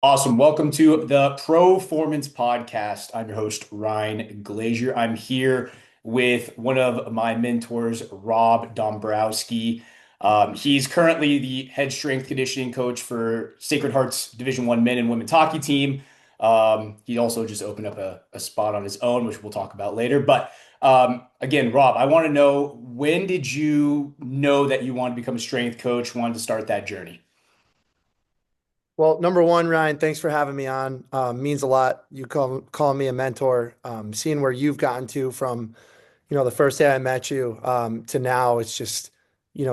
Awesome. Welcome to the Performance Podcast. I'm your host, Ryan Glazier. I'm here with one of my mentors, Rob Dombrowski. He's currently the head strength conditioning coach for Sacred Heart's Division I men and women's hockey team. He also just opened up a spot on his own, which we'll talk about later. But again, Rob, I want to know, when did you know that you wanted to become a strength coach, wanted to start that journey? Well, number one, Ryan, thanks for having me on. Means a lot. You calling me a mentor. Seeing where you've gotten to from, the first day I met you to now, it's just,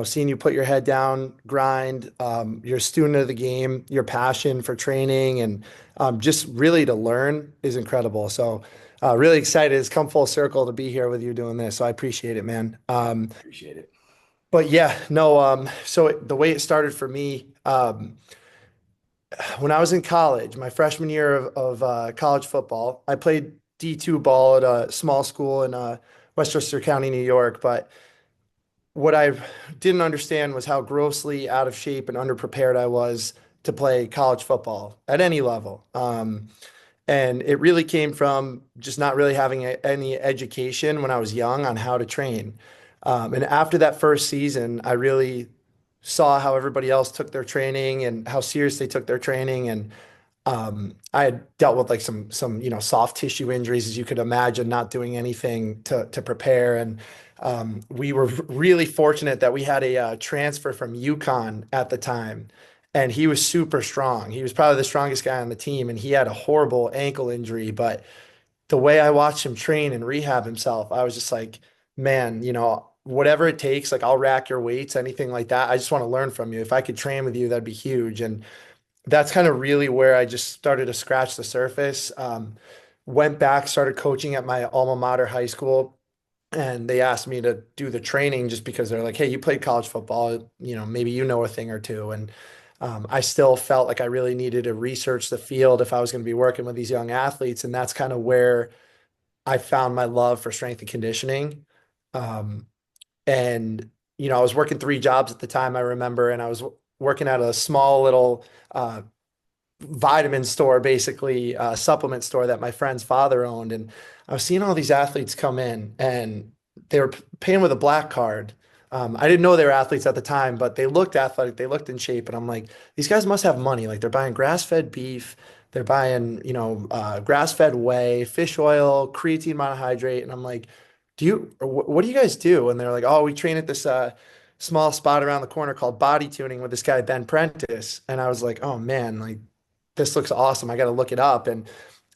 seeing you put your head down, grind. You're a student of the game. Your passion for training and just really to learn is incredible. So, really excited. It's come full circle to be here with you doing this. So I appreciate it, man. Appreciate it. But yeah, no. The way it started for me. When I was in college, my freshman year of college football, I played D2 ball at a small school in Westchester County, New York. But what I didn't understand was how grossly out of shape and underprepared I was to play college football at any level. And it really came from just not really having any education when I was young on how to train. And after that first season, I really saw how everybody else took their training and how serious they took their training. And I had dealt with like some soft tissue injuries, as you could imagine, not doing anything to prepare. And we were really fortunate that we had a transfer from UConn at the time, and he was super strong. He was probably the strongest guy on the team, and he had a horrible ankle injury. But the way I watched him train and rehab himself, I was just like, man, whatever it takes, like I'll rack your weights, anything like that. I just want to learn from you. If I could train with you, that'd be huge. And that's kind of really where I just started to scratch the surface. Went back, started coaching at my alma mater high school, and they asked me to do the training just because they're like, hey, you played college football, maybe you know a thing or two. And I still felt like I really needed to research the field if I was going to be working with these young athletes. And that's kind of where I found my love for strength and conditioning. Um, and, I was working three jobs at the time, I remember, and I was working at a small little vitamin store, basically a supplement store that my friend's father owned. And I was seeing all these athletes come in and they were paying with a black card. I didn't know they were athletes at the time, but they looked athletic, they looked in shape. And I'm like, these guys must have money. Like they're buying grass-fed beef, they're buying, grass-fed whey, fish oil, creatine monohydrate. And I'm like, what do you guys do? And they're like, oh, we train at this small spot around the corner called Body Tuning with this guy, Ben Prentice. And I was like, oh man, like this looks awesome. I got to look it up. And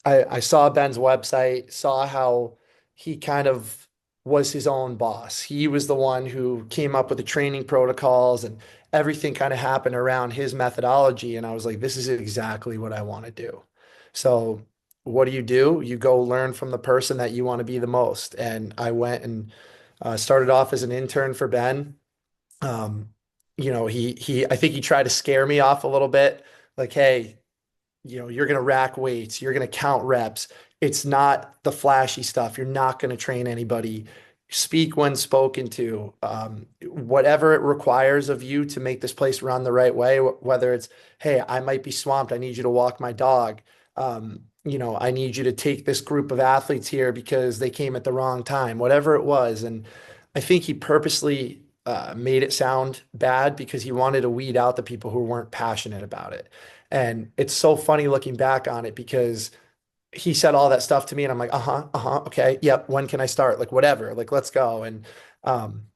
I saw Ben's website, saw how he kind of was his own boss. He was the one who came up with the training protocols and everything kind of happened around his methodology. And I was like, this is exactly what I want to do. So what do? You go learn from the person that you want to be the most. And I went and started off as an intern for Ben. Um, I think he tried to scare me off a little bit, like, hey, you're going to rack weights, you're going to count reps. It's not the flashy stuff. You're not going to train anybody. Speak when spoken to. Whatever it requires of you to make this place run the right way, whether it's, hey, I might be swamped. I need you to walk my dog. I need you to take this group of athletes here because they came at the wrong time, whatever it was. And I think he purposely made it sound bad because he wanted to weed out the people who weren't passionate about it. And it's so funny looking back on it because he said all that stuff to me and I'm like, okay, yep, when can I start? Like whatever, like let's go. And um,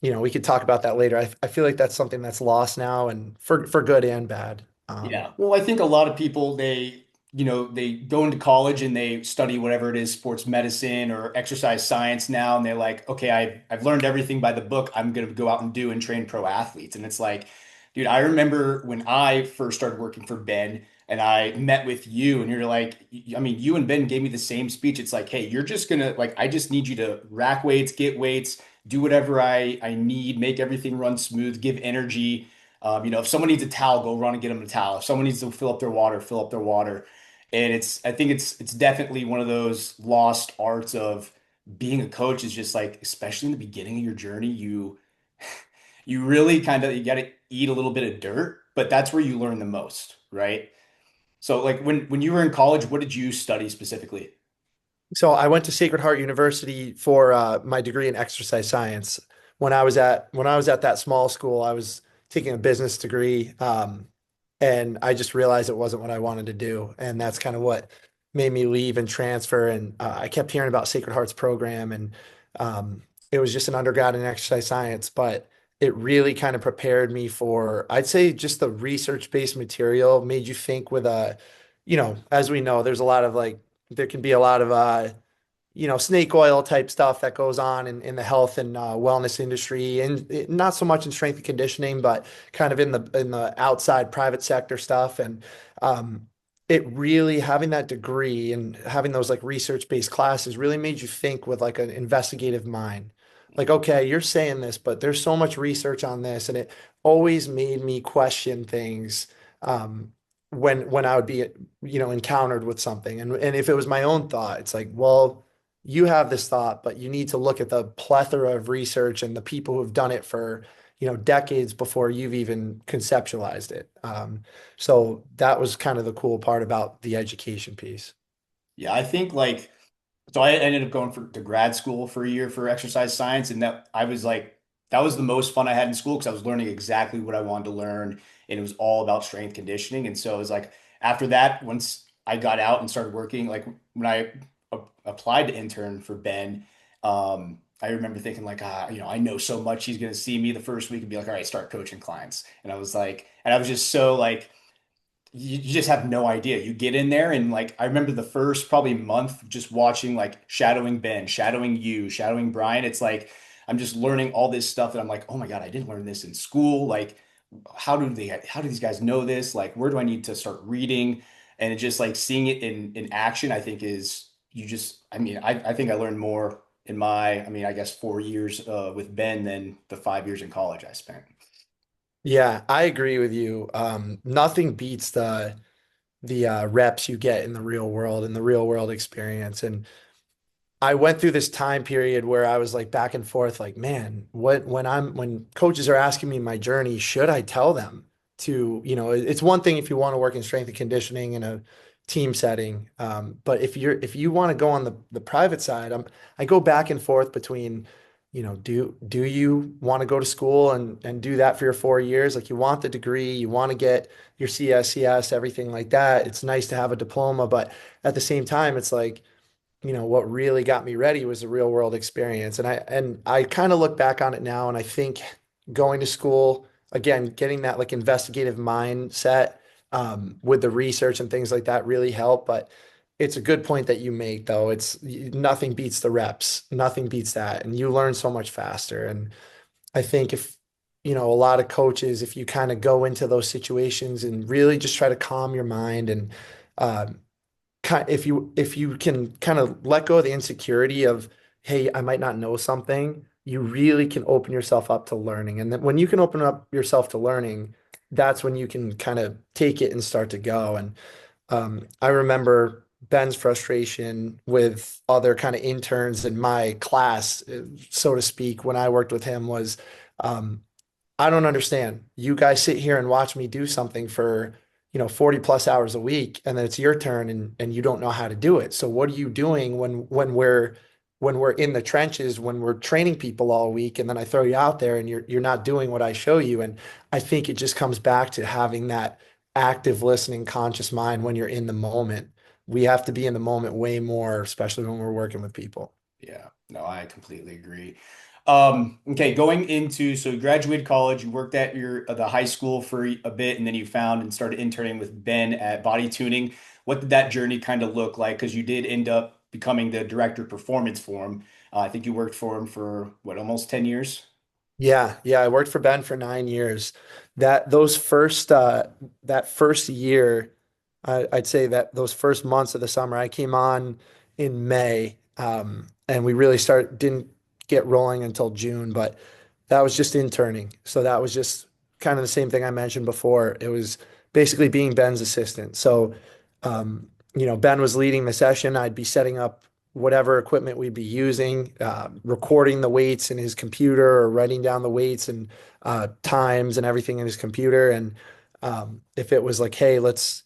we could talk about that later. I feel like that's something that's lost now and for good and bad. Yeah. Well, I think a lot of people, they go into college and they study whatever it is, sports medicine or exercise science now, and they're like, okay, I've learned everything by the book. I'm gonna go out and do and train pro athletes. And it's like, dude, I remember when I first started working for Ben and I met with you, and you're like, I mean, you and Ben gave me the same speech. It's like, hey, you're just gonna like, I just need you to rack weights, get weights, do whatever I need, make everything run smooth, give energy. If someone needs a towel, go run and get them a towel. If someone needs to fill up their water, fill up their water. And I think it's definitely one of those lost arts of being a coach is just like, especially in the beginning of your journey, you really kind of you got to eat a little bit of dirt, but that's where you learn the most, right? So like when you were in college, what did you study specifically? So I went to Sacred Heart University for my degree in exercise science. When I was at that small school, I was taking a business degree, and I just realized it wasn't what I wanted to do, and that's kind of what made me leave and transfer. And I kept hearing about Sacred Heart's program, and it was just an undergrad in exercise science, but it really kind of prepared me for, I'd say, just the research-based material made you think with as we know, there's a lot of like there can be a lot of snake oil type stuff that goes on in the health and wellness industry, and not so much in strength and conditioning, but kind of in the outside private sector stuff. And um, it really having that degree and having those like research-based classes really made you think with like an investigative mind. Like, okay, you're saying this, but there's so much research on this, and it always made me question things. When I would be encountered with something, and if it was my own thought, it's like, well, you have this thought, but you need to look at the plethora of research and the people who have done it for decades before you've even conceptualized it. So that was kind of the cool part about the education piece. Yeah, I think like so I ended up going to grad school for a year for exercise science, and that I was like that was the most fun I had in school because I was learning exactly what I wanted to learn, and it was all about strength conditioning. And so it was like after that, once I got out and started working, like when I applied to intern for Ben, I remember thinking like, I know so much. He's gonna see me the first week and be like, all right, start coaching clients. And I was like, and I was just so like you just have no idea. You get in there and like I remember the first probably month just watching like shadowing Ben, shadowing you, shadowing Brian. It's like I'm just learning all this stuff that I'm like, oh my God, I didn't learn this in school. Like, how do these guys know this? Like, where do I need to start reading? And it just like seeing it in action, I think is you just I mean, I think I learned more in my, I mean, I guess 4 years with Ben than the 5 years in college I spent. Yeah, I agree with you. Nothing beats the reps you get in the real world, in the real world experience. And I went through this time period where I was like back and forth, like, man, when coaches are asking me my journey, should I tell them it's one thing if you want to work in strength and conditioning in a team setting. But if you want to go on the private side, I go back and forth between, do you want to go to school and do that for your 4 years? Like you want the degree, you want to get your CSCS, everything like that. It's nice to have a diploma, but at the same time, it's like, what really got me ready was the real world experience. And I kind of look back on it now and I think going to school, again, getting that like investigative mindset with the research and things like that really helped. But it's a good point that you make, though. It's nothing beats the reps, nothing beats that. And you learn so much faster. And I think if, a lot of coaches, if you kind of go into those situations and really just try to calm your mind and, um, if you can kind of let go of the insecurity of, hey, I might not know something, you really can open yourself up to learning. And then when you can open up yourself to learning, that's when you can kind of take it and start to go. And I remember Ben's frustration with other kind of interns in my class, so to speak, when I worked with him was, um, I don't understand. You guys sit here and watch me do something for, 40 plus hours a week, and then it's your turn and you don't know how to do it. So what are you doing when we're in the trenches, when we're training people all week, and then I throw you out there and you're not doing what I show you? And I think it just comes back to having that active listening, conscious mind when you're in the moment. We have to be in the moment way more, especially when we're working with people. Yeah, no, I completely agree. Okay, going into so you graduated college, you worked at the high school for a bit, and then you found and started interning with Ben at Body Tuning. What did that journey kind of look like? Because you did end up becoming the director of performance for him. I think you worked for him for what, almost 10 years? Yeah, yeah, I worked for Ben for 9 years. That first year, I'd say that those first months of the summer, I came on in May, and we really didn't get rolling until June, but that was just interning. So that was just kind of the same thing I mentioned before. It was basically being Ben's assistant. So, Ben was leading the session. I'd be setting up whatever equipment we'd be using, recording the weights in his computer or writing down the weights and times and everything in his computer. And if it was like, hey, let's,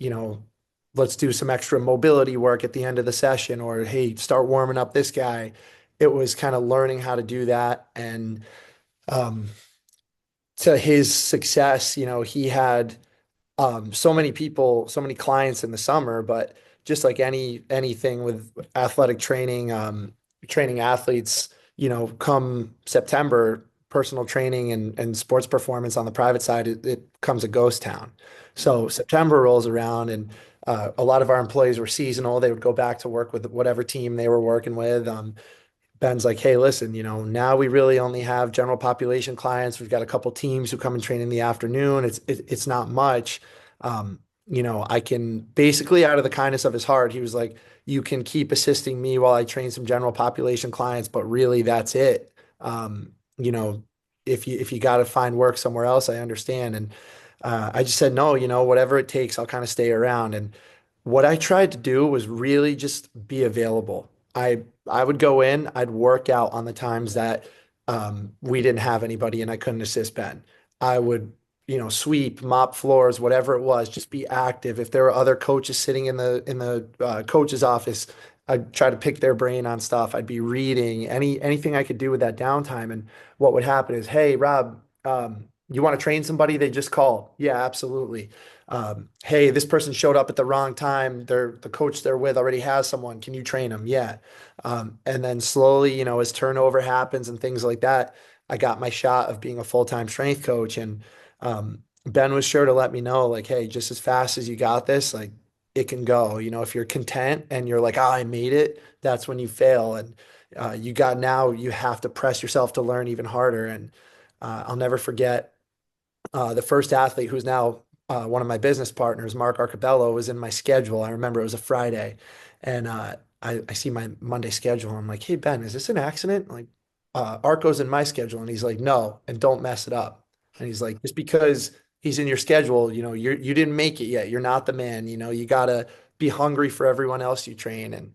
let's do some extra mobility work at the end of the session, or hey, start warming up this guy. It was kind of learning how to do that. And um, to his success, he had so many people, so many clients in the summer, but just like anything with athletic training, training athletes, come September, personal training and sports performance on the private side, it comes a ghost town. So September rolls around, and a lot of our employees were seasonal. They would go back to work with whatever team they were working with. Ben's like, hey, listen, now we really only have general population clients. We've got a couple teams who come and train in the afternoon. It's not much. I can basically, out of the kindness of his heart, he was like, you can keep assisting me while I train some general population clients, but really that's it. You know, if you got to find work somewhere else, I understand. And I just said, no, whatever it takes, I'll kind of stay around. And what I tried to do was really just be available. I would go in, I'd work out on the times that we didn't have anybody and I couldn't assist Ben. I would, sweep, mop floors, whatever it was, just be active. If there were other coaches sitting in the coach's office, I'd try to pick their brain on stuff. I'd be reading anything I could do with that downtime. And what would happen is, hey, Rob, you want to train somebody? They just called. Yeah, absolutely. Hey, this person showed up at the wrong time. The coach they're with already has someone. Can you train them? Yeah. And then slowly, as turnover happens and things like that, I got my shot of being a full-time strength coach. And Ben was sure to let me know, like, hey, just as fast as you got this, like it can go. If you're content and you're like, oh, I made it, that's when you fail. And you have to press yourself to learn even harder. And I'll never forget the first athlete who's now one of my business partners, Mark Arcabello, was in my schedule. I remember it was a Friday, and I see my Monday schedule. I'm like, hey, Ben, is this an accident? Like, Arco's in my schedule, and he's like, no, and don't mess it up. And he's like, just because he's in your schedule, you didn't make it yet. You're not the man. You gotta be hungry for everyone else you train. And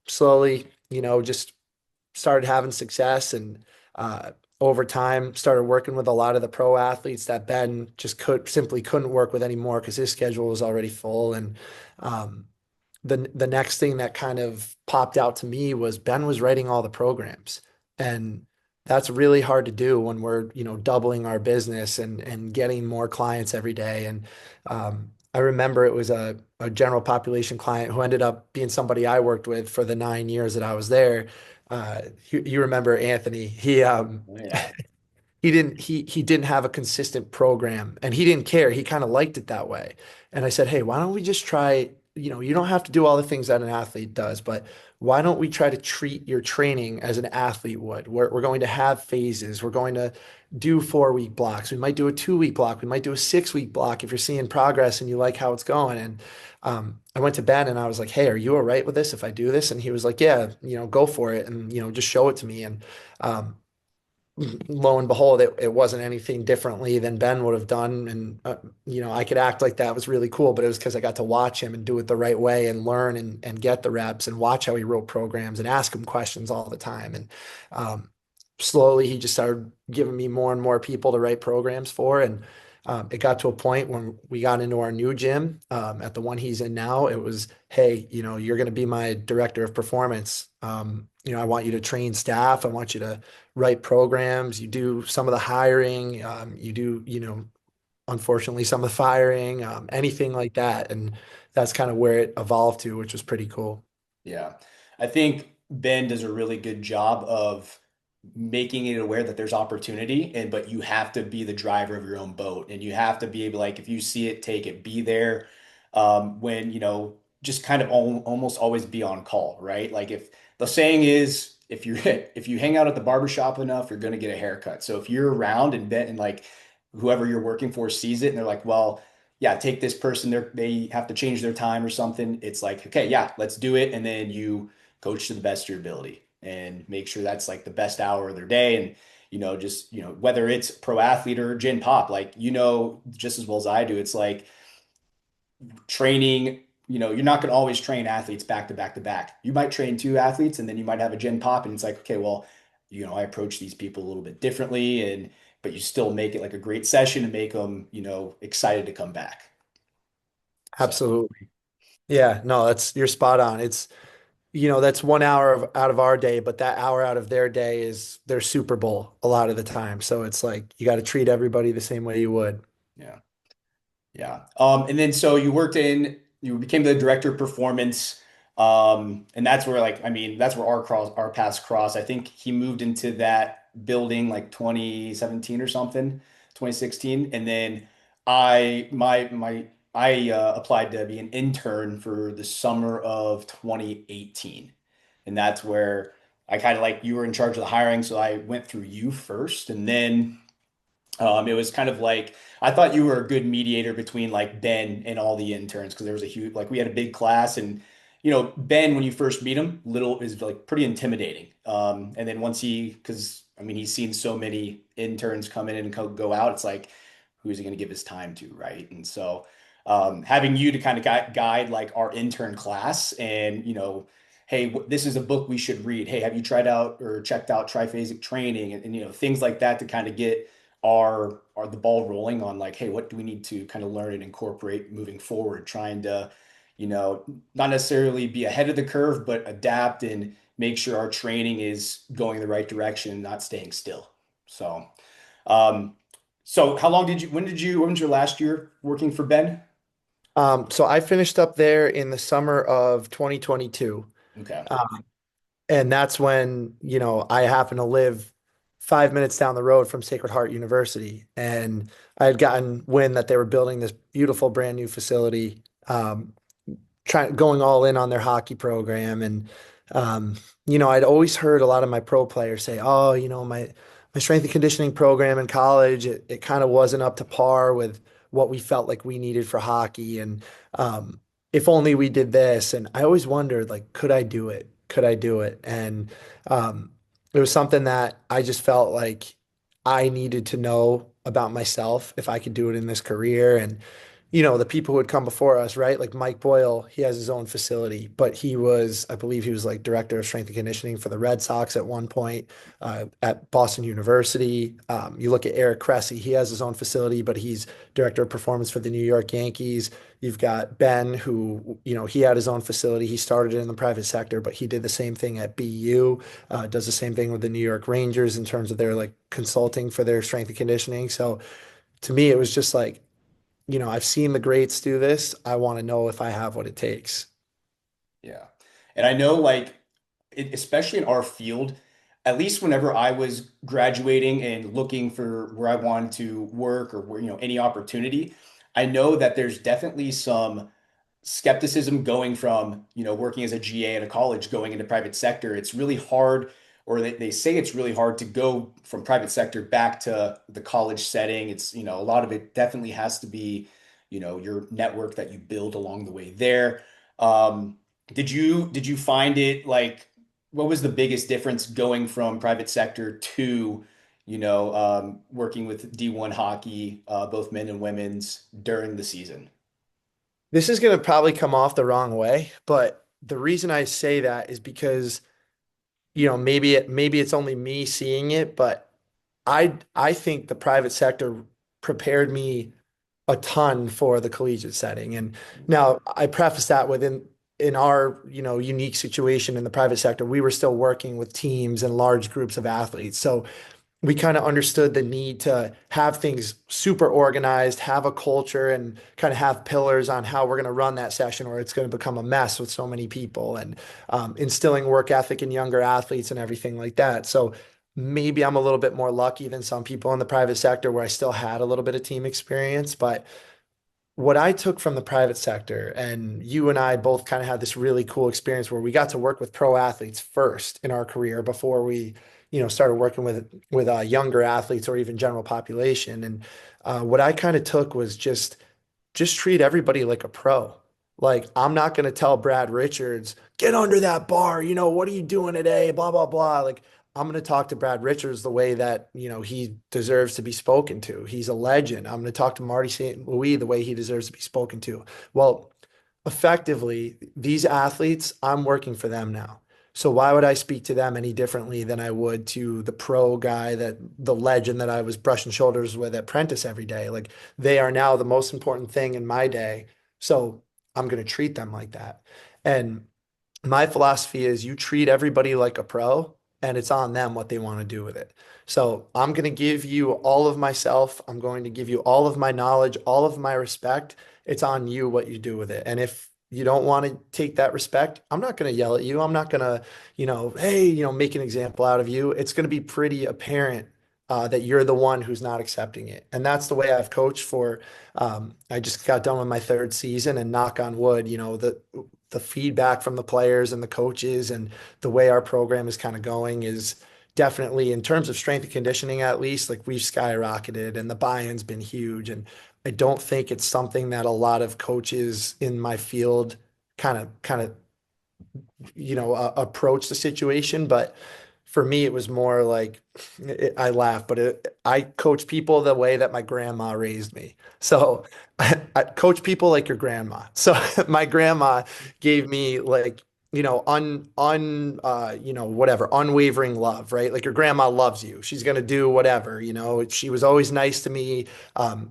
slowly, just started having success, and over time started working with a lot of the pro athletes that Ben just simply couldn't work with anymore because his schedule was already full. And um, the next thing that kind of popped out to me was Ben was writing all the programs, and that's really hard to do when we're doubling our business and getting more clients every day. And I remember it was a general population client who ended up being somebody I worked with for the 9 years that I was there. You remember Anthony? Yeah. He didn't have a consistent program, and he didn't care. He kind of liked it that way. And I said, hey, why don't we just try, you don't have to do all the things that an athlete does, but why don't we try to treat your training as an athlete would? We're going to have phases. We're going to do 4 week blocks. We might do a 2 week block. We might do a 6 week block if you're seeing progress and you like how it's going. And I went to Ben and I was like, hey, are you all right with this if I do this? And he was like, yeah, go for it, and just show it to me. And um, lo and behold, it wasn't anything differently than Ben would have done. And, I could act like that was really cool, but it was because I got to watch him and do it the right way and learn and get the reps and watch how he wrote programs and ask him questions all the time. And um, slowly he just started giving me more and more people to write programs for. And it got to a point when we got into our new gym at the one he's in now. It was, hey, you're going to be my director of performance. I want you to train staff. I want you to write programs. You do some of the hiring. You do, unfortunately, some of the firing, anything like that. And that's kind of where it evolved to, which was pretty cool. Yeah. I think Ben does a really good job of making it aware that there's opportunity and but you have to be the driver of your own boat and you have to be able like if you see it, take it, be there when just kind of almost always be on call, right? Like if the saying is if you if you hang out at the barber shop enough, you're gonna get a haircut. So if you're around and Ben and like whoever you're working for sees it and they're like, well, yeah, take this person, they have to change their time or something. It's like, okay, yeah, let's do it. And then you coach to the best of your ability and make sure that's like the best hour of their day. And, just, whether it's pro athlete or gym pop, like, just as well as I do, it's like training, you're not going to always train athletes back to back to back. You might train two athletes and then you might have a gym pop and it's like, okay, well, I approach these people a little bit differently but you still make it like a great session and make them, excited to come back. So Absolutely. Yeah, no, you're spot on. That's 1 hour out of our day, but that hour out of their day is their Super Bowl a lot of the time. So it's like you got to treat everybody the same way you would. Yeah. Yeah. And then so you became the director of performance. And that's where like, I mean, that's where our paths cross. I think he moved into that building like 2017 or something, 2016. And then I applied to be an intern for the summer of 2018. And that's where I kind of like you were in charge of the hiring. So I went through you first, and then it was kind of like I thought you were a good mediator between like Ben and all the interns because there was a huge like we had a big class, and Ben, when you first meet him, little is like pretty intimidating. And then once because I mean he's seen so many interns come in and go out, it's like who's he going to give his time to, right? And so having you to kind of guide like our intern class, and hey, this is a book we should read. Hey, have you tried out or checked out triphasic training, and things like that to kind of get are the ball rolling on like, hey, what do we need to kind of learn and incorporate moving forward, trying to, not necessarily be ahead of the curve, but adapt and make sure our training is going the right direction, not staying still. So, um, so how long when was your last year working for Ben? So I finished up there in the summer of 2022. Okay. And that's when, I happen to live 5 minutes down the road from Sacred Heart University. And I had gotten wind that they were building this beautiful brand new facility, going all in on their hockey program. And, I'd always heard a lot of my pro players say, oh, my strength and conditioning program in college, it kind of wasn't up to par with what we felt like we needed for hockey. And if only we did this. And I always wondered, like, could I do it? Could I do it? And um, it was something that I just felt like I needed to know about myself if I could do it in this career. And the people who had come before us, right? Like Mike Boyle, he has his own facility, but I believe he was like director of strength and conditioning for the Red Sox at one point, at Boston University. You look at Eric Cressy, he has his own facility, but he's director of performance for the New York Yankees. You've got Ben, who, he had his own facility. He started in the private sector, but he did the same thing at BU, does the same thing with the New York Rangers in terms of their like consulting for their strength and conditioning. So to me, it was just like, I've seen the greats do this. I want to know if I have what it takes. Yeah. And I know like especially in our field, at least whenever I was graduating and looking for where I wanted to work or where, any opportunity, I know that there's definitely some skepticism going from, working as a GA at a college, going into private sector. It's really hard, or they say it's really hard to go from private sector back to the college setting. It's, a lot of it definitely has to be, your network that you build along the way there. Um, did you find it like what was the biggest difference going from private sector to, working with D1 hockey, both men and women's during the season? This is going to probably come off the wrong way, but the reason I say that is because, maybe it's only me seeing it, but I think the private sector prepared me a ton for the collegiate setting. And now I preface that in our, unique situation in the private sector, we were still working with teams and large groups of athletes. So we kind of understood the need to have things super organized, have a culture, and kind of have pillars on how we're going to run that session, or it's going to become a mess with so many people, and instilling work ethic in younger athletes and everything like that. So maybe I'm a little bit more lucky than some people in the private sector where I still had a little bit of team experience, but what I took from the private sector, and you and I both kind of had this really cool experience where we got to work with pro athletes first in our career before we, started working with younger athletes or even general population. And what I kind of took was just treat everybody like a pro. Like, I'm not going to tell Brad Richards, get under that bar, what are you doing today? Blah, blah, blah. Like, I'm going to talk to Brad Richards the way that, he deserves to be spoken to. He's a legend. I'm going to talk to Marty St. Louis the way he deserves to be spoken to. Well, effectively, these athletes, I'm working for them now. So why would I speak to them any differently than I would to the pro guy, the legend that I was brushing shoulders with at Prentice every day? Like, they are now the most important thing in my day. So I'm going to treat them like that. And my philosophy is you treat everybody like a pro and it's on them what they want to do with it. So I'm going to give you all of myself. I'm going to give you all of my knowledge, all of my respect. It's on you what you do with it. And if you don't want to take that respect, I'm not going to yell at you. I'm not going to, hey, make an example out of you. It's going to be pretty apparent that you're the one who's not accepting it. And that's the way I've coached for. I just got done with my third season, and knock on wood, the feedback from the players and the coaches and the way our program is kind of going is definitely, in terms of strength and conditioning, at least, like we've skyrocketed and the buy-in's been huge. And I don't think it's something that a lot of coaches in my field kind of approach the situation. But for me, it was more like I laugh, but I coach people the way that my grandma raised me. So I coach people like your grandma. So my grandma gave me like, whatever, unwavering love, right? Like your grandma loves you. She's going to do whatever, she was always nice to me.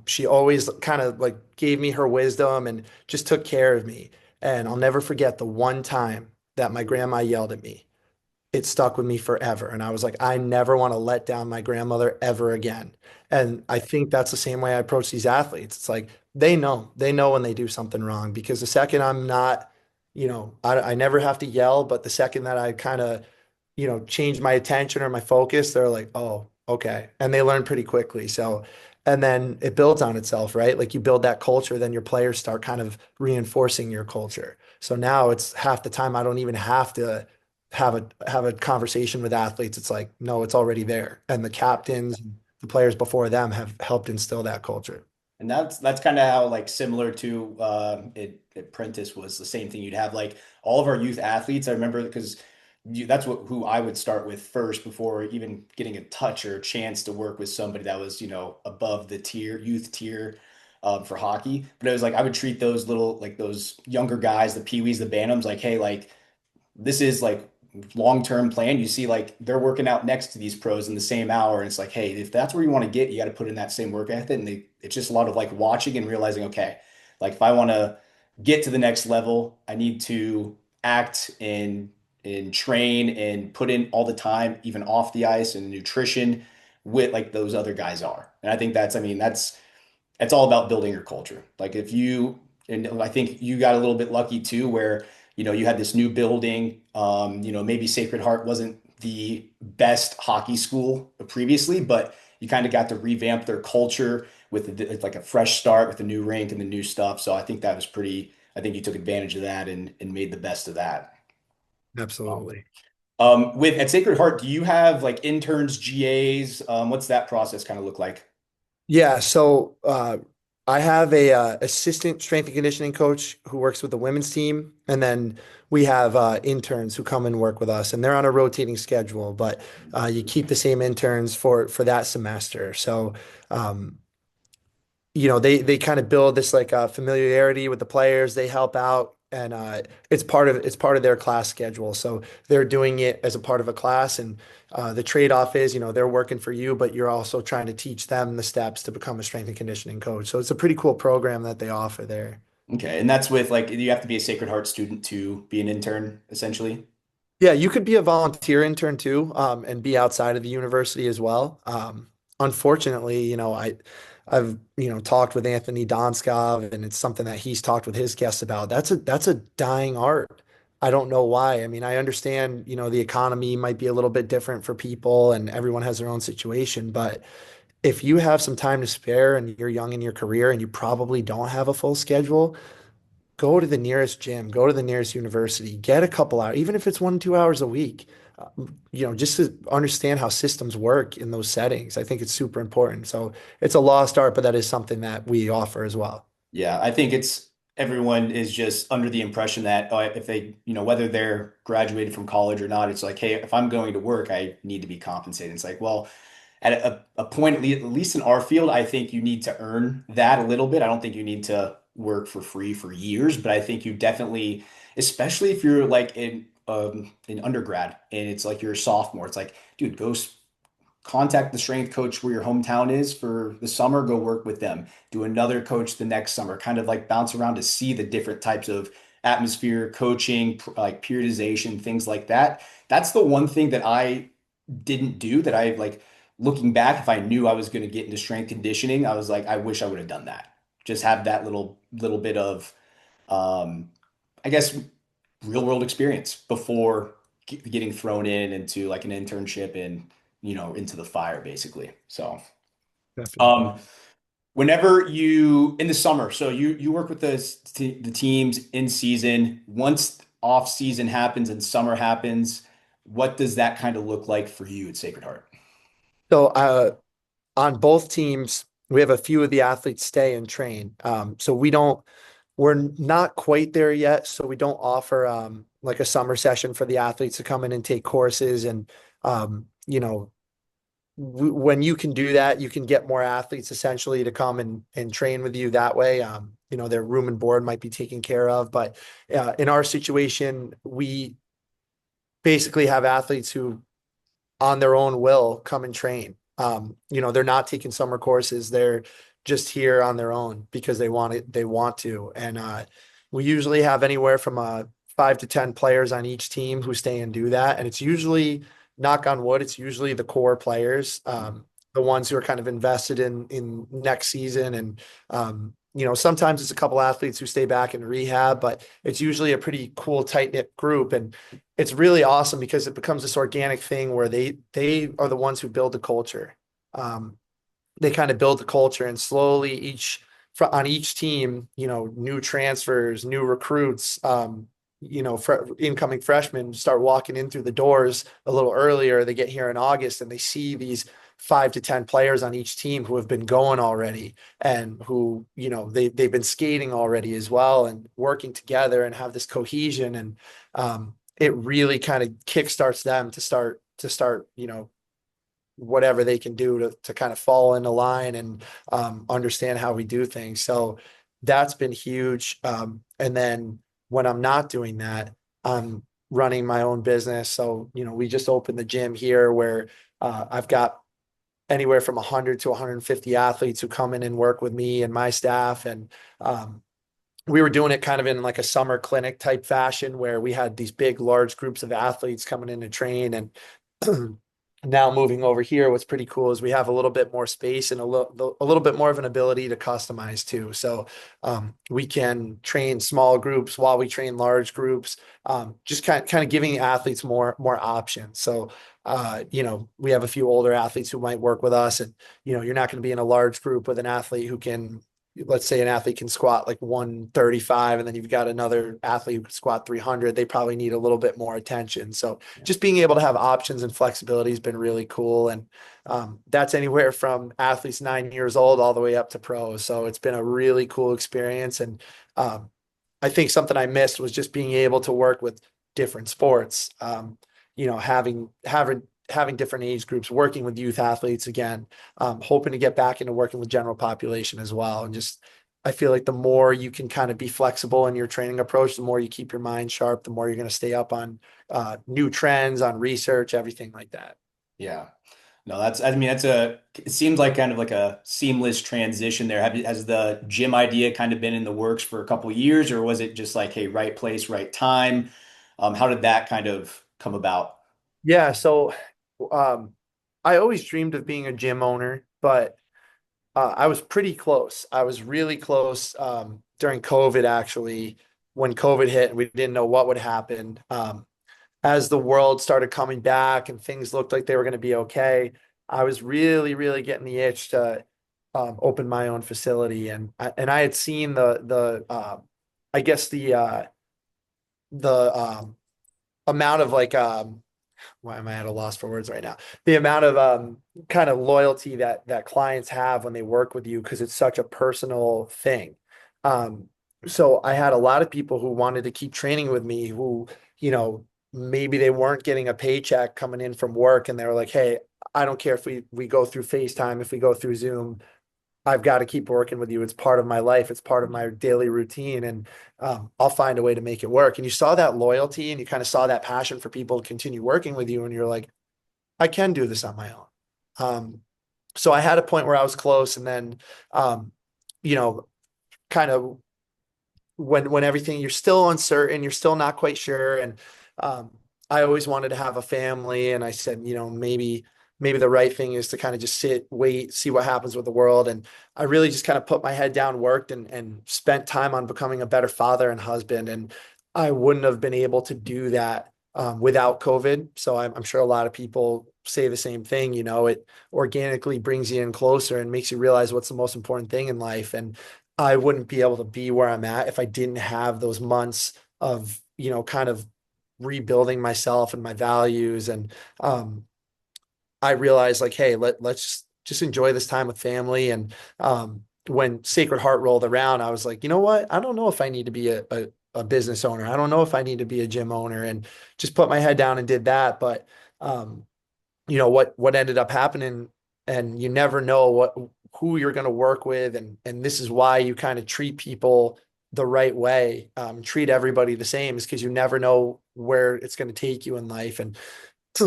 She always kind of like gave me her wisdom and just took care of me. And I'll never forget the one time that my grandma yelled at me. It stuck with me forever. And I was like, I never want to let down my grandmother ever again. And I think that's the same way I approach these athletes. It's like they know when they do something wrong because the second I'm not, I never have to yell, but the second that I kind of, change my attention or my focus, they're like, oh, okay. And they learn pretty quickly. So, and then it builds on itself, right? Like you build that culture, then your players start kind of reinforcing your culture. So now it's half the time I don't even have to have a conversation with athletes. It's like, no, it's already there. And the captains, the players before them have helped instill that culture. And that's kind of how like similar to it Prentice was the same thing. You'd have like all of our youth athletes. I remember because that's who I would start with first before even getting a touch or a chance to work with somebody that was above the youth tier for hockey. But it was like I would treat those little like those younger guys, the peewees, the bantams, like hey, like this is like long-term plan. You see like they're working out next to these pros in the same hour. And it's like, hey, if that's where you want to get, you got to put in that same work ethic. And it's just a lot of like watching and realizing, okay, like if I want to get to the next level, I need to act and train and put in all the time, even off the ice and nutrition with like those other guys are. And I think I mean, that's it's all about building your culture. Like if you, and I think you got a little bit lucky too, where, you had this new building, maybe Sacred Heart wasn't the best hockey school previously, but you kind of got to revamp their culture with like a fresh start with the new rink and the new stuff. So I think that was I think you took advantage of that and made the best of that. Um, Absolutely. with at Sacred Heart, do you have like interns, GAs? What's that process kind of look like? Yeah. So I have a assistant strength and conditioning coach who works with the women's team, and then we have interns who come and work with us, and they're on a rotating schedule. But you keep the same interns for that semester. So um, they kind of build this like familiarity with the players. They help out, and it's part of their class schedule. So they're doing it as a part of a class, and the trade-off is they're working for you, but you're also trying to teach them the steps to become a strength and conditioning coach. So it's a pretty cool program that they offer there. Okay, and that's with like you have to be a Sacred Heart student to be an intern, essentially. Yeah, you could be a volunteer intern too, and be outside of the university as well. Unfortunately, I've talked with Anthony Donskov, and it's something that he's talked with his guests about. That's a dying art. I don't know why. I mean, I understand, the economy might be a little bit different for people, and everyone has their own situation, but if you have some time to spare and you're young in your career and you probably don't have a full schedule, go to the nearest gym, go to the nearest university, get a couple hours, even if it's 1, 2 hours a week, just to understand how systems work in those settings. I think it's super important. So it's a lost art, but that is something that we offer as well. Yeah, I think it's everyone is just under the impression that if they, whether they're graduated from college or not, it's like, hey, if I'm going to work, I need to be compensated. It's like, well, at a point, at least in our field, I think you need to earn that a little bit. I don't think you need to work for free for years, but I think you definitely, especially if you're like in undergrad and it's like you're a sophomore, it's like, dude, contact the strength coach where your hometown is for the summer, go work with them. Do another coach the next summer, kind of like bounce around to see the different types of atmosphere, coaching, like periodization, things like that. That's the one thing that I didn't do that I like looking back, if I knew I was going to get into strength conditioning, I was like, I wish I would have done that. Just have that little bit of um, I guess real world experience before getting thrown into like an internship and into the fire basically. So Definitely. um, whenever you in the summer, so you work with the teams in season. Once off season happens and summer happens, what does that kind of look like for you at Sacred Heart? So on both teams, we have a few of the athletes stay and train. So we're not quite there yet. So we don't offer like a summer session for the athletes to come in and take courses. And you know, when you can do that, you can get more athletes essentially to come and train with you that way. Their room and board might be taken care of, but in our situation, we basically have athletes who on their own will come and train. They're not taking summer courses. They're just here on their own because they want to. And we usually have anywhere from 5 to 10 players on each team who stay and do that. And it's usually, knock on wood, it's usually the core players, the ones who are kind of invested in next season. And sometimes it's a couple athletes who stay back in rehab, but it's usually a pretty cool, tight-knit group. And it's really awesome because it becomes this organic thing where they are the ones who build the culture. They kind of build the culture, and slowly on each team, new transfers, new recruits, incoming freshmen start walking in through the doors a little earlier. They get here in August and they see these 5 to 10 players on each team who have been going already and who, they've been skating already as well and working together and have this cohesion. And it really kind of kickstarts them to start, whatever they can do to kind of fall into line and understand how we do things. So that's been huge. And then when I'm not doing that, I'm running my own business. So, we just opened the gym here where I've got anywhere from 100 to 150 athletes who come in and work with me and my staff. And we were doing it kind of in like a summer clinic type fashion where we had these big, large groups of athletes coming in to train. And now moving over here, what's pretty cool is we have a little bit more space and a little bit more of an ability to customize too. So we can train small groups while we train large groups, just kind of giving athletes more options. So we have a few older athletes who might work with us, and you're not going to be in a large group with an athlete who can, let's say an athlete can squat like 135, and then you've got another athlete who can squat 300. They probably need a little bit more attention. So just being able to have options and flexibility has been really cool. And that's anywhere from athletes 9 years old all the way up to pros. So it's been a really cool experience. And I think something I missed was just being able to work with different sports. Having different age groups, working with youth athletes again, hoping to get back into working with general population as well. And just, I feel like the more you can kind of be flexible in your training approach, the more you keep your mind sharp, the more you're going to stay up on new trends, on research, everything like that. Yeah. No, it seems like kind of like a seamless transition there. Has the gym idea kind of been in the works for a couple of years, or was it just like, hey, right place, right time? How did that kind of come about? Yeah. So um, I always dreamed of being a gym owner, but I was pretty close. I was really close during COVID, actually, when COVID hit and we didn't know what would happen. As the world started coming back and things looked like they were going to be okay, I was really, really getting the itch to open my own facility. And I had seen I guess the amount of like why am I at a loss for words right now? The amount of kind of loyalty that clients have when they work with you because it's such a personal thing. Um, so I had a lot of people who wanted to keep training with me who, maybe they weren't getting a paycheck coming in from work and they were like, "Hey, I don't care if we go through FaceTime, if we go through Zoom. I've got to keep working with you. It's part of my life. It's part of my daily routine, and I'll find a way to make it work." And you saw that loyalty, and you kind of saw that passion for people to continue working with you, and you're like, I can do this on my own. So I had a point where I was close, and then, um, you know, kind of when everything you're still uncertain, you're still not quite sure. And um, I always wanted to have a family, and I said, maybe the right thing is to kind of just sit, wait, see what happens with the world. And I really just kind of put my head down, worked, and spent time on becoming a better father and husband. And I wouldn't have been able to do that without COVID. So I'm sure a lot of people say the same thing. It organically brings you in closer and makes you realize what's the most important thing in life. And I wouldn't be able to be where I'm at if I didn't have those months of, kind of rebuilding myself and my values. And I realized, like, hey, let's just enjoy this time with family. And when Sacred Heart rolled around, I was like, you know what? I don't know if I need to be a business owner. I don't know if I need to be a gym owner, and just put my head down and did that. But um, what ended up happening, and you never know who you're going to work with, and this is why you kind of treat people the right way, treat everybody the same, is because you never know where it's going to take you in life. And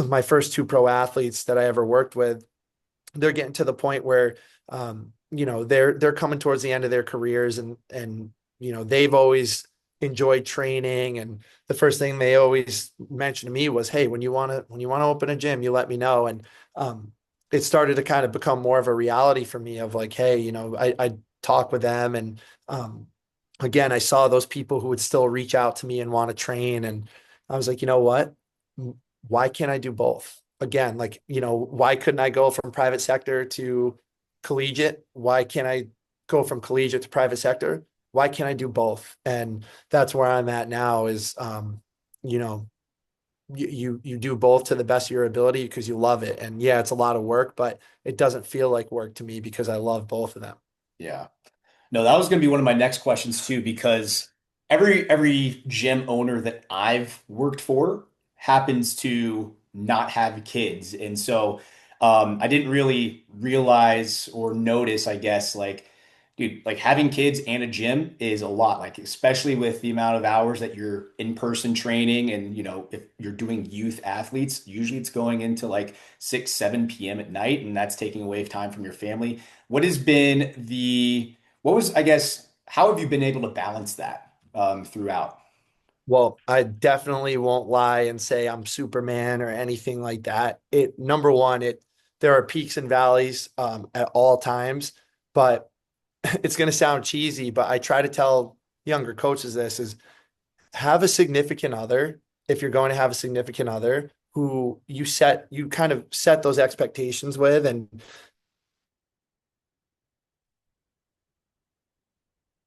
my first two pro athletes that I ever worked with, they're getting to the point where they're coming towards the end of their careers, and they've always enjoyed training. And the first thing they always mentioned to me was, hey, when you want to open a gym, you let me know. And it started to kind of become more of a reality for me of like, hey, I talk with them. And again, I saw those people who would still reach out to me and want to train. And I was like, you know what, why can't I do both? Again, like, why couldn't I go from private sector to collegiate? Why can't I go from collegiate to private sector? Why can't I do both? And that's where I'm at now is, you know, you do both to the best of your ability because you love it. And yeah, it's a lot of work, but it doesn't feel like work to me because I love both of them. Yeah. No, that was going to be one of my next questions too, because every gym owner that I've worked for happens to not have kids. And so I didn't really realize or notice, I guess, like, dude, like having kids and a gym is a lot, like, especially with the amount of hours that you're in person training. And, if you're doing youth athletes, usually it's going into like 6, 7 p.m. at night, and that's taking away time from your family. What has been what was, I guess, how have you been able to balance that throughout? Well, I definitely won't lie and say I'm Superman or anything like that. Number one, there are peaks and valleys at all times, but it's going to sound cheesy, but I try to tell younger coaches this is have a significant other. If you're going to have a significant other who you kind of set those expectations with, and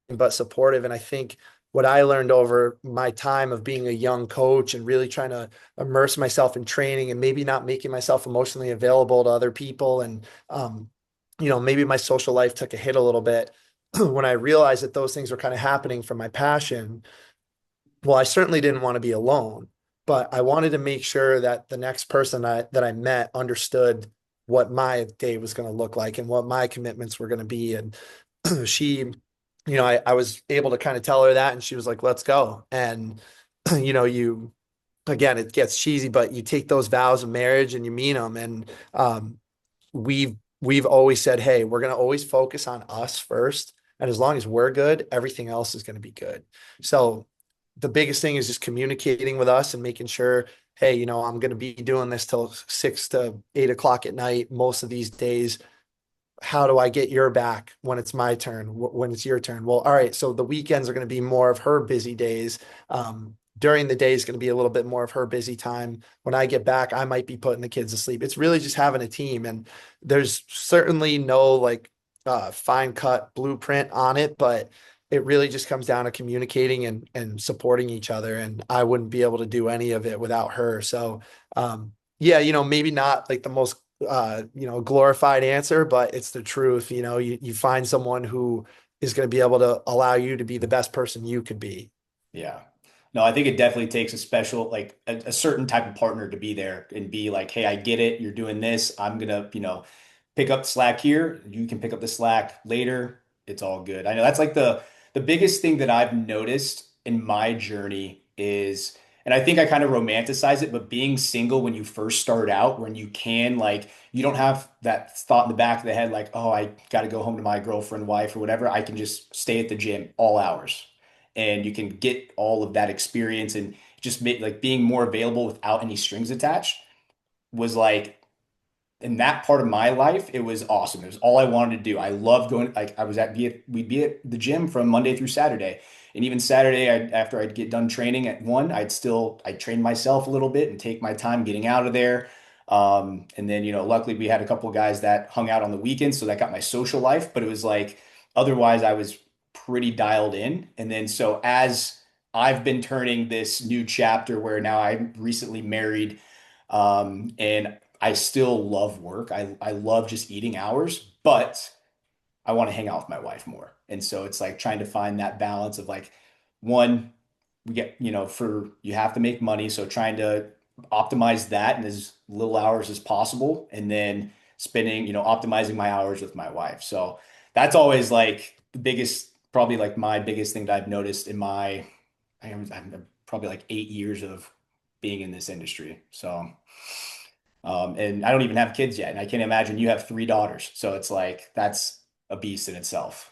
but supportive. And I think what I learned over my time of being a young coach and really trying to immerse myself in training and maybe not making myself emotionally available to other people. And, maybe my social life took a hit a little bit when I realized that those things were kind of happening from my passion. Well, I certainly didn't want to be alone, but I wanted to make sure that the next person that I met understood what my day was going to look like and what my commitments were going to be. And she, I was able to kind of tell her that, and she was like, let's go. And, you, again, it gets cheesy, but you take those vows of marriage and you mean them. And we've always said, hey, we're going to always focus on us first. And as long as we're good, everything else is going to be good. So the biggest thing is just communicating with us and making sure, hey, I'm going to be doing this till 6 to 8 o'clock at night most of these days. How do I get your back when it's my turn, when it's your turn? Well, all right. So the weekends are going to be more of her busy days. During the day is going to be a little bit more of her busy time. When I get back, I might be putting the kids to sleep. It's really just having a team. And there's certainly no like fine cut blueprint on it, but it really just comes down to communicating and supporting each other. And I wouldn't be able to do any of it without her. So yeah, maybe not like the most glorified answer, but it's the truth. You find someone who is going to be able to allow you to be the best person you could be. Yeah. No, I think it definitely takes a special, like a certain type of partner to be there and be like, hey, I get it. You're doing this. I'm gonna, pick up slack here. You can pick up the slack later. It's all good. I know that's like the biggest thing that I've noticed in my journey is, And I think I kind of romanticize it, but being single when you first start out, when you can, like, you don't have that thought in the back of the head, like, oh, I got to go home to my girlfriend, wife, or whatever. I can just stay at the gym all hours. And you can get all of that experience and just make like being more available without any strings attached was like in that part of my life, it was awesome. It was all I wanted to do. I loved going, like I was we'd be at the gym from Monday through Saturday. And even Saturday, after I'd get done training at 1, I'd train myself a little bit and take my time getting out of there. And then, luckily we had a couple of guys that hung out on the weekends. So that got my social life, but it was like, otherwise I was pretty dialed in. And then, so as I've been turning this new chapter where now I'm recently married, and I still love work. I love just eating hours, but I want to hang out with my wife more. And so it's like trying to find that balance of like, one, we get, for you have to make money. So trying to optimize that in as little hours as possible. And then spending, optimizing my hours with my wife. So that's always like the biggest, probably like my biggest thing that I've noticed in I'm probably like 8 years of being in this industry. So, and I don't even have kids yet. And I can't imagine you have 3 daughters. So it's like, that's a beast in itself.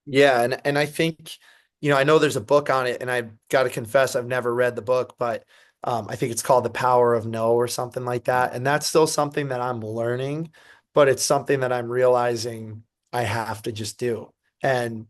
Yeah, and I think, I know there's a book on it, and I've got to confess I've never read the book, but I think it's called The Power of No or something like that. And that's still something that I'm learning, but it's something that I'm realizing I have to just do. And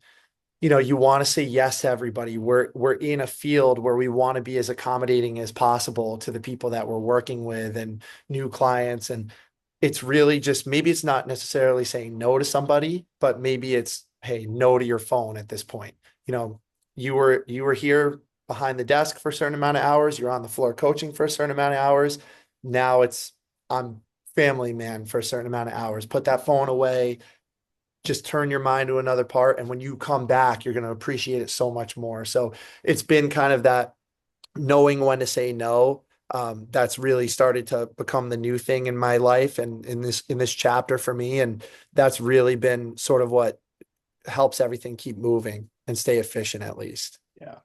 you want to say yes to everybody. We're in a field where we want to be as accommodating as possible to the people that we're working with and new clients. And it's really just maybe it's not necessarily saying no to somebody, but maybe it's, hey, no to your phone at this point. You know, you were here behind the desk for a certain amount of hours, you're on the floor coaching for a certain amount of hours. Now it's I'm family man for a certain amount of hours. Put that phone away, just turn your mind to another part. And when you come back, you're going to appreciate it so much more. So it's been kind of that knowing when to say no. That's really started to become the new thing in my life and in this chapter for me. And that's really been sort of what helps everything keep moving and stay efficient at least. Yeah.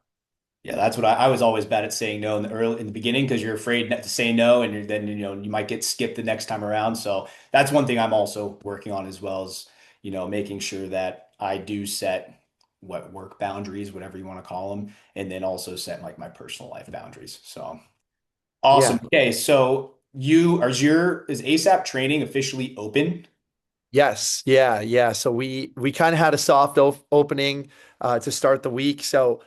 Yeah, that's what I was always bad at saying no in the beginning because you're afraid not to say no and then you might get skipped the next time around. So that's one thing I'm also working on as well as making sure that I do set what work boundaries, whatever you want to call them, and then also set like my personal life boundaries. So Yeah. awesome. Okay, so is ASAP training officially open? Yes. Yeah. Yeah. So we kind of had a soft opening to start the week. So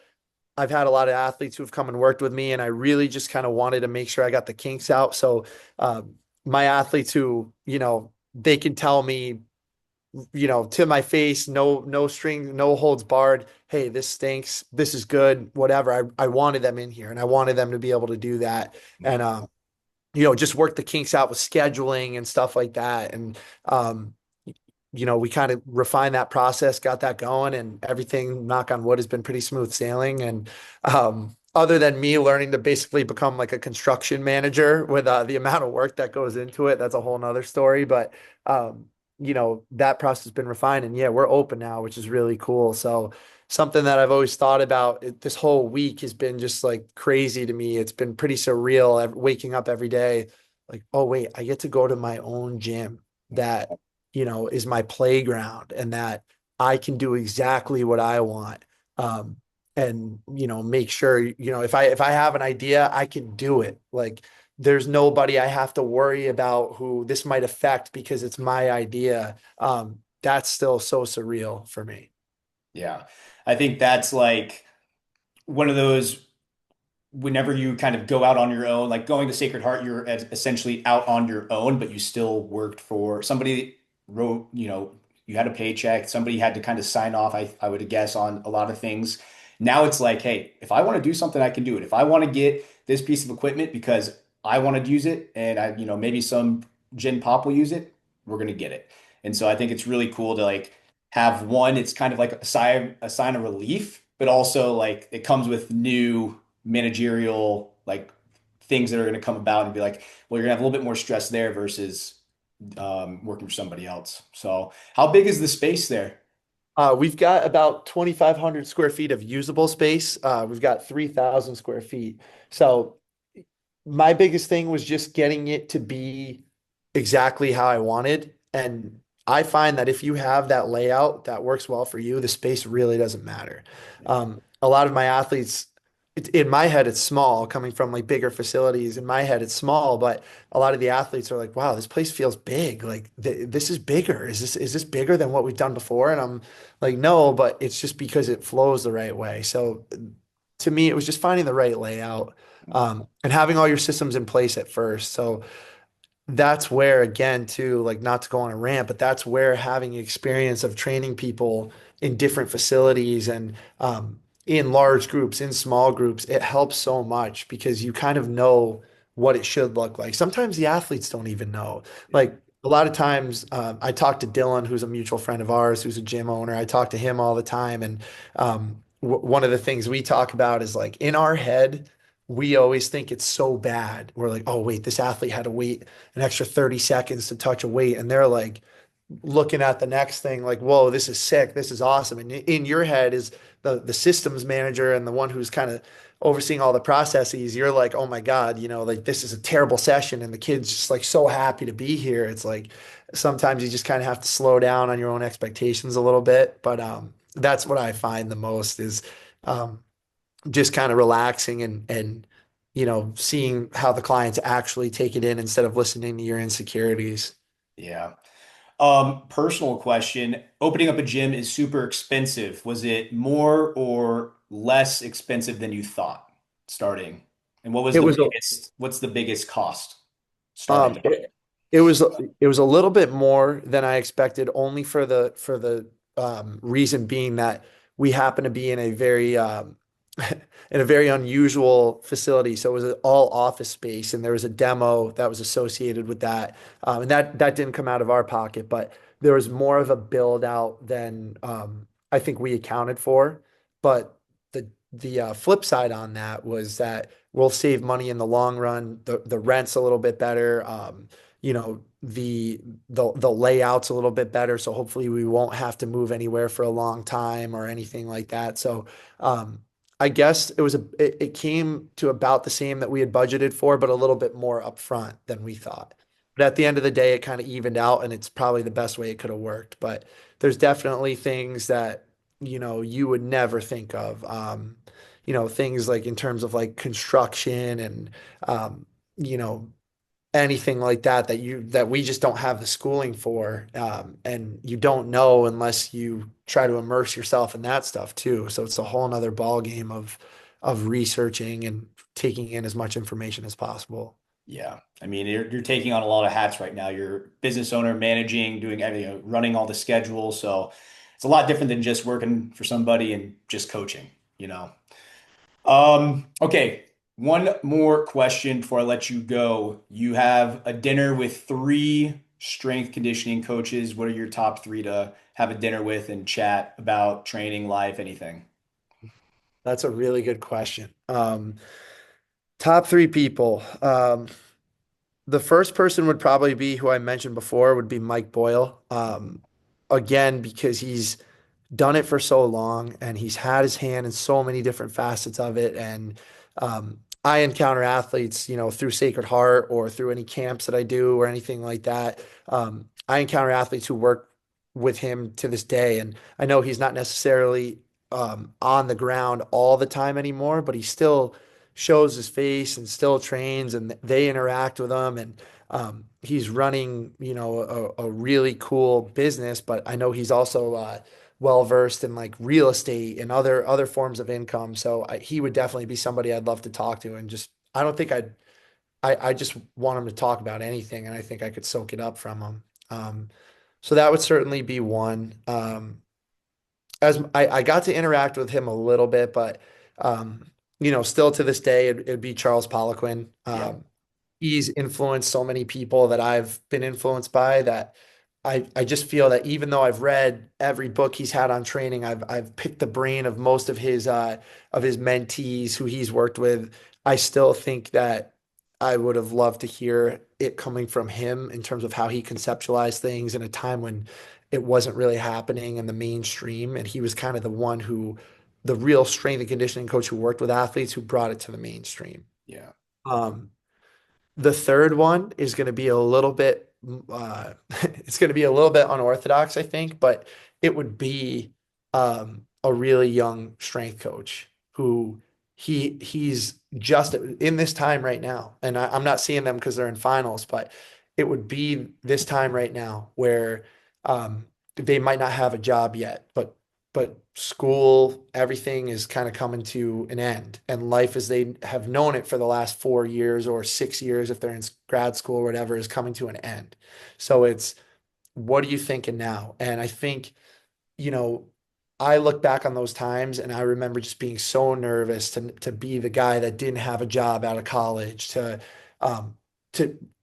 I've had a lot of athletes who have come and worked with me, and I really just kind of wanted to make sure I got the kinks out. So my athletes who, they can tell me, to my face, no string, no holds barred. Hey, this stinks. This is good. Whatever. I wanted them in here, and I wanted them to be able to do that. And just work the kinks out with scheduling and stuff like that. And um, we kind of refined that process, got that going, and everything, knock on wood, has been pretty smooth sailing. And other than me learning to basically become like a construction manager with the amount of work that goes into it, that's a whole nother story. But that process has been refined, and yeah, we're open now, which is really cool. So something that I've always thought about this whole week has been just like crazy to me. It's been pretty surreal waking up every day like, oh wait, I get to go to my own gym that is my playground and that I can do exactly what I want. And make sure, if I have an idea, I can do it. Like there's nobody I have to worry about who this might affect because it's my idea. That's still so surreal for me. Yeah. I think that's like one of those whenever you kind of go out on your own, like going to Sacred Heart, you're essentially out on your own, but you still worked for somebody wrote, you had a paycheck, somebody had to kind of sign off, I would guess, on a lot of things. Now it's like, hey, if I want to do something, I can do it. If I want to get this piece of equipment because I want to use it and maybe some gin pop will use it, we're going to get it. And so I think it's really cool to like have one, it's kind of like a sign of relief, but also like it comes with new managerial like things that are going to come about and be like, well, you're gonna have a little bit more stress there versus working for somebody else. So, how big is the space there? We've got about 2,500 square feet of usable space. We've got 3,000 square feet. So my biggest thing was just getting it to be exactly how I wanted. And I find that if you have that layout that works well for you, the space really doesn't matter. Yeah. A lot of my athletes, in my head, it's small, coming from like bigger facilities. In my head, it's small, but a lot of the athletes are like, "Wow, this place feels big. Like this is bigger. Is this bigger than what we've done before?" And I'm like, "No, but it's just because it flows the right way." So to me, it was just finding the right layout, and having all your systems in place at first. So that's where, again, too, like not to go on a rant, but that's where having experience of training people in different facilities and in large groups, in small groups, it helps so much because you kind of know what it should look like. Sometimes the athletes don't even know. Yeah. Like a lot of times, I talk to Dylan, who's a mutual friend of ours, who's a gym owner. I talk to him all the time, and one of the things we talk about is like in our head, we always think it's so bad. We're like, oh, wait, this athlete had to wait an extra 30 seconds to touch a weight. And they're like looking at the next thing like, whoa, this is sick. This is awesome. And in your head is the systems manager and the one who's kind of overseeing all the processes. You're like, oh my God, like this is a terrible session. And the kid's just like so happy to be here. It's like sometimes you just kind of have to slow down on your own expectations a little bit. But that's what I find the most is um, just kind of relaxing and seeing how the clients actually take it in instead of listening to your insecurities. Yeah. Personal question. Opening up a gym is super expensive. Was it more or less expensive than you thought starting? And It was a what's the biggest cost starting? Um, it, it was it was a little bit more than I expected, only for the reason being that we happen to be in a very in a very unusual facility. So it was an all office space, and there was a demo that was associated with that, and that didn't come out of our pocket, but there was more of a build out than I think we accounted for. But the flip side on that was that we'll save money in the long run. The rent's a little bit better. The layout's a little bit better. So hopefully we won't have to move anywhere for a long time or anything like that. So I guess it came to about the same that we had budgeted for, but a little bit more upfront than we thought. But at the end of the day, it kind of evened out, and it's probably the best way it could have worked. But there's definitely things that you would never think of. Things like in terms of like construction and um, you know, anything like that we just don't have the schooling for. And you don't know unless you try to immerse yourself in that stuff too. So it's a whole nother ball game of researching and taking in as much information as possible. Yeah. I mean, you're taking on a lot of hats right now. You're business owner, managing, doing everything, running all the schedules. So it's a lot different than just working for somebody and just coaching, you know. Okay. One more question before I let you go. You have a dinner with three strength conditioning coaches. What are your top three to have a dinner with and chat about training, life, anything? That's a really good question. Top three people. The first person would probably be who I mentioned before, would be Mike Boyle. Again, because he's done it for so long and he's had his hand in so many different facets of it. And I encounter athletes, through Sacred Heart or through any camps that I do or anything like that. I encounter athletes who work with him to this day. And I know he's not necessarily on the ground all the time anymore, but he still shows his face and still trains and they interact with him. And he's running, a really cool business, but I know he's also well versed in like real estate and other forms of income. So he would definitely be somebody I'd love to talk to. And just I don't think I just want him to talk about anything, and I think I could soak it up from him. So that would certainly be one. As I got to interact with him a little bit, but still to this day, it'd be Charles Poliquin. Yeah. He's influenced so many people that I've been influenced by that I just feel that even though I've read every book he's had on training, I've picked the brain of most of his mentees who he's worked with. I still think that I would have loved to hear it coming from him in terms of how he conceptualized things in a time when it wasn't really happening in the mainstream. And he was kind of the real strength and conditioning coach who worked with athletes who brought it to the mainstream. Yeah. Um, The third one is going to be a little bit, it's going to be a little bit unorthodox, I think, but it would be a really young strength coach who he's just in this time right now. And I'm not seeing them because they're in finals, but it would be this time right now where they might not have a job yet, but school, everything is kind of coming to an end, and life as they have known it for the last 4 years or 6 years, if they're in grad school or whatever, is coming to an end. So it's, what are you thinking now? And I think, you know, I look back on those times and I remember just being so nervous to be the guy that didn't have a job out of college um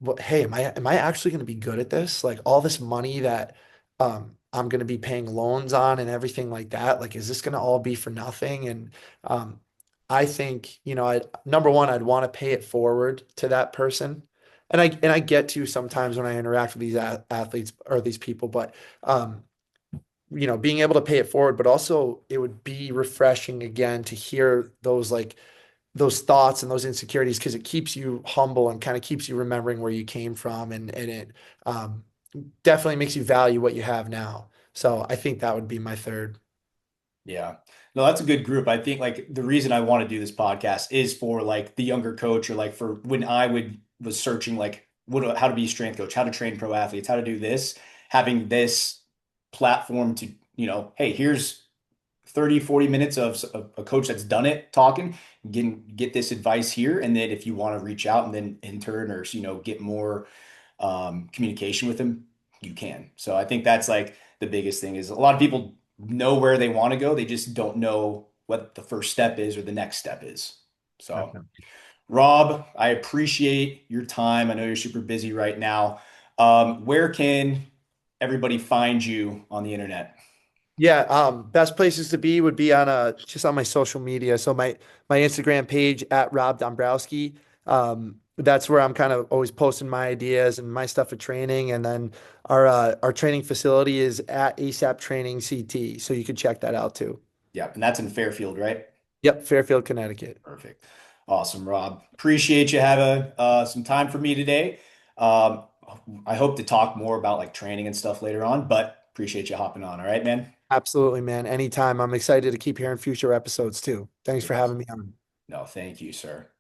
well, hey, am I actually going to be good at this? Like all this money that I'm going to be paying loans on and everything like that. Like, is this going to all be for nothing? And um I think, I number one, I'd want to pay it forward to that person. And I get to sometimes when I interact with these athletes or these people, but being able to pay it forward, but also it would be refreshing again to hear those like those thoughts and those insecurities because it keeps you humble and kind of keeps you remembering where you came from and it um, definitely makes you value what you have now. So I think that would be my third. Yeah. No, that's a good group. I think like the reason I want to do this podcast is for like the younger coach or like for when I would was searching like how to be a strength coach, how to train pro athletes, how to do this, having this platform to, hey, here's 30, 40 minutes of a coach that's done it talking, get this advice here. And then if you want to reach out and then intern or, get more communication with them, you can. So I think that's like the biggest thing is a lot of people know where they want to go. They just don't know what the first step is or the next step is. So, Definitely. Rob, I appreciate your time. I know you're super busy right now. Where can everybody find you on the internet? Yeah, best places to be would be on just on my social media. So my Instagram page at Rob Dombrowski. That's where I'm kind of always posting my ideas and my stuff for training. And then our training facility is at ASAP Training CT. So you can check that out too. Yeah, and that's in Fairfield, right? Yep, Fairfield, Connecticut. Perfect. Awesome, Rob. Appreciate you having some time for me today. Um, I hope to talk more about like training and stuff later on, but appreciate you hopping on. All right, man. Absolutely, man. Anytime. I'm excited to keep hearing future episodes too. Thanks for Yes. having me on. No, thank you, sir.